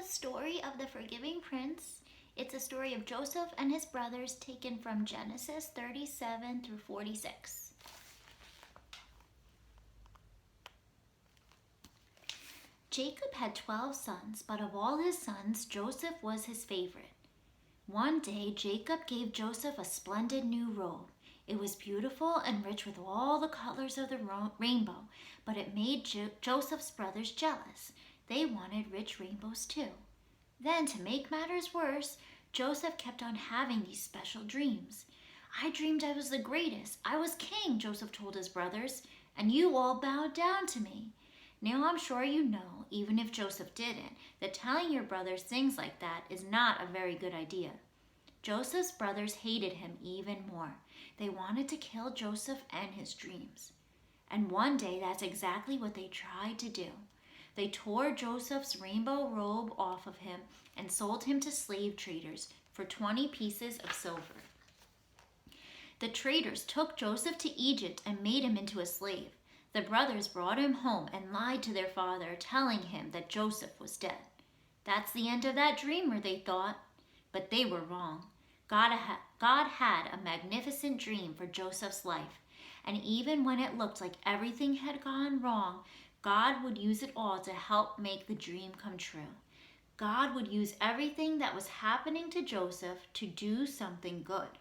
story of the forgiving prince. It's a story of Joseph and his brothers taken from Genesis 37 through 46. Jacob had 12 sons, but of all his sons, Joseph was his favorite. One day, Jacob gave Joseph a splendid new robe. It was beautiful and rich with all the colors of the rainbow, but it made Joseph's brothers jealous. They wanted rich rainbows too. Then, to make matters worse, Joseph kept on having these special dreams. "I dreamed I was the greatest. I was king," Joseph told his brothers, "and you all bowed down to me." Now I'm sure you know, even if Joseph didn't, that telling your brothers things like that is not a very good idea. Joseph's brothers hated him even more. They wanted to kill Joseph and his dreams. And one day that's exactly what they tried to do. They tore Joseph's rainbow robe off of him and sold him to slave traders for 20 pieces of silver. The traders took Joseph to Egypt and made him into a slave. The brothers brought him home and lied to their father, telling him that Joseph was dead. That's the end of that dreamer, they thought. But they were wrong. God had a magnificent dream for Joseph's life, and even when it looked like everything had gone wrong, God would use it all to help make the dream come true. God would use everything that was happening to Joseph to do something good.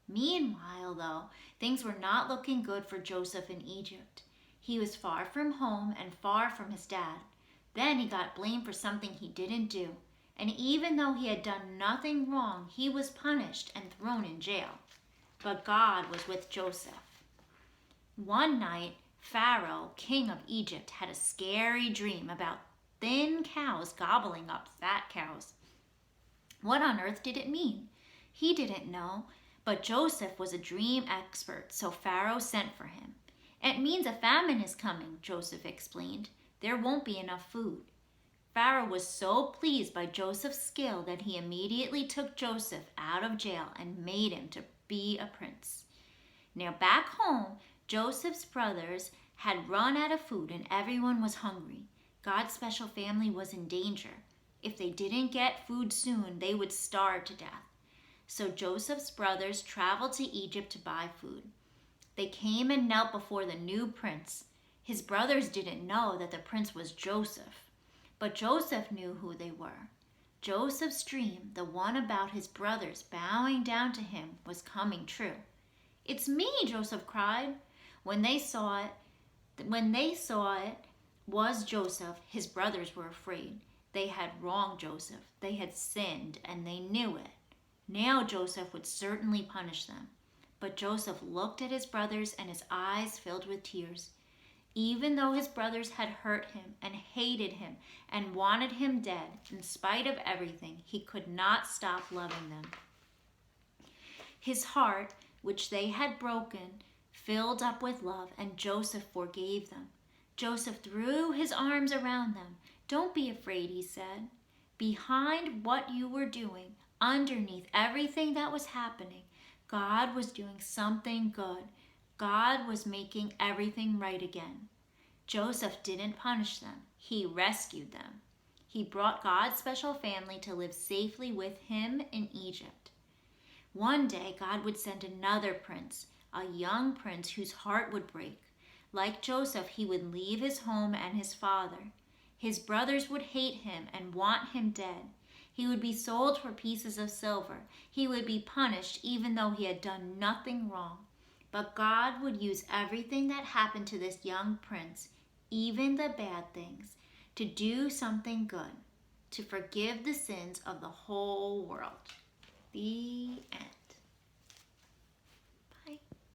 Meanwhile, though, things were not looking good for Joseph in Egypt. He was far from home and far from his dad. Then he got blamed for something he didn't do. And even though he had done nothing wrong, he was punished and thrown in jail. But God was with Joseph. One night, Pharaoh, king of Egypt, had a scary dream about thin cows gobbling up fat cows. What on earth did it mean? He didn't know, but Joseph was a dream expert, so Pharaoh sent for him. "It means a famine is coming," Joseph explained. "There won't be enough food." Pharaoh was so pleased by Joseph's skill that he immediately took Joseph out of jail and made him to be a prince. Now back home, Joseph's brothers had run out of food and everyone was hungry. God's special family was in danger. If they didn't get food soon, they would starve to death. So Joseph's brothers traveled to Egypt to buy food. They came and knelt before the new prince. His brothers didn't know that the prince was Joseph. But Joseph knew who they were. Joseph's dream, the one about his brothers bowing down to him, was coming true. "It's me," Joseph cried. When they saw it was Joseph, his brothers were afraid. They had wronged Joseph. They had sinned, and they knew it. Now Joseph would certainly punish them. But Joseph looked at his brothers and his eyes filled with tears. Even though his brothers had hurt him and hated him and wanted him dead, in spite of everything, he could not stop loving them. His heart, which they had broken, filled up with love, and Joseph forgave them. Joseph threw his arms around them. "Don't be afraid," he said. Behind what you were doing, underneath everything that was happening, God was doing something good. God was making everything right again. Joseph didn't punish them. He rescued them. He brought God's special family to live safely with him in Egypt. One day, God would send another prince, a young prince whose heart would break. Like Joseph, he would leave his home and his father. His brothers would hate him and want him dead. He would be sold for pieces of silver. He would be punished even though he had done nothing wrong. But God would use everything that happened to this young prince, even the bad things, to do something good, to forgive the sins of the whole world. The end.